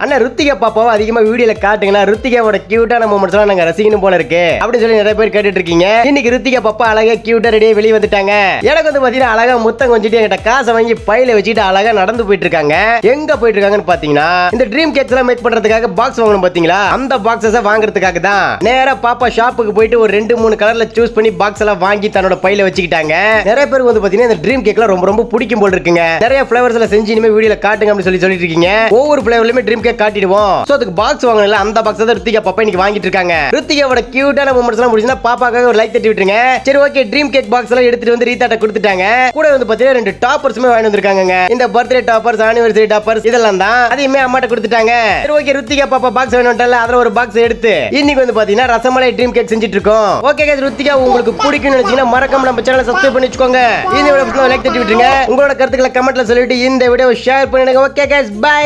அண்ணா ருத்திகா பாப்பாவை அதிகமா வீடியோல காட்டுங்கன்னா ருத்திகாவோட கியூட்டான மூமெண்ட்ஸ் எல்லாம் நாங்க ரசிக்கணும் போல இருக்கு அப்படின்னு சொல்லி நிறைய பேர் கேட்டுட்டு இருக்கீங்க. இன்னைக்கு ருத்திகா பாப்பா அழகா கியூட்டா ரெடியா வெளியே வந்துட்டாங்க. எனக்கு வந்து பாத்தீங்கன்னா அழகா முத்தம் கொஞ்சிட்டு என்கிட்ட காசை வாங்கி பையில வச்சுட்டு அழகா நடந்து போயிட்டு இருக்காங்க. எங்க போயிட்டு இருக்காங்கன்னு பாத்தீங்கன்னா இந்த ட்ரீம் கேக்ஸ் எல்லாம் மேக் பண்றதுக்காக பாக்ஸ் வாங்கணும் பாத்தீங்களா, அந்த பாக்ஸஸ் வாங்குறதுக்காக தான் நேரா பாப்பா ஷாப்புக்கு போயிட்டு ஒரு 2-3 கலர்ல சூஸ் பண்ணி பாக்ஸ் எல்லாம் வாங்கி தன்னோட பையில வச்சுக்கிட்டாங்க. நிறைய பேருக்கு வந்து பாத்தீங்கன்னா இந்த ட்ரீம் கேக்லாம் ரொம்ப ரொம்ப பிடிக்கும் போல இருக்குங்க. நிறைய ஃபிளவர்ஸ்ல செஞ்சு இனிமே வீடியோல காட்டுங்க அப்படின்னு சொல்லிட்டு இருக்கீங்க. ஒவ்வொரு ஃபிளவர்லயுமே ட்ரீம் கேக் காட்டிடுவோம். சோ அதுக்கு பாக்ஸ் வாங்கல, அந்த பாக்ஸ் தான் ருத்திகா பாப்பா இன்னைக்கு வாங்கிட்டு இருக்காங்க. ருத்திகாவோட கியூட்டான மூமெண்ட்ஸ் எல்லாம் முடிஞ்சா பாப்பாக்காக ஒரு லைக் தட்டி விட்டுருங்க. சரி ஓகே, ட்ரீம் கேக் பாக்ஸ் எல்லாம் எடுத்துட்டு வந்து ரீதாட்ட கொடுத்துட்டாங்க. கூட வந்து பாத்தீங்கன்னா 2 டாப்பர்ஸ்மே வாங்கி வந்திருக்காங்க. இந்த பர்த்டே டாப்பர்ஸ், ஆனிவர்சரி டாப்பர்ஸ் இதெல்லாம் தான். அதையுமே அம்மாட்ட கொடுத்துட்டாங்க. சரி ஓகே, ருத்திகா பாப்பா பாக்ஸ் வேணும்ட்டல, அதுல ஒரு பாக்ஸ் எடுத்து இன்னைக்கு வந்து பாத்தீங்கன்னா ரசமலை ட்ரீம் கேக் செஞ்சிட்டு இருக்கோம். ஓகே गाइस, ருத்திகா உங்களுக்கு பிடிக்கும்னு நினைச்சீங்கன்னா மறக்காம நம்ம சேனலை சப்ஸ்கிரைப் பண்ணி வச்சுக்கோங்க. இந்த வீடியோக்கு லைக் தட்டி விட்டுருங்க. உங்களோட கருத்துக்களை கமெண்ட்ல சொல்லிட்டு இந்த வீடியோவை ஷேர் பண்ணிடுங்க. Okay guys, by.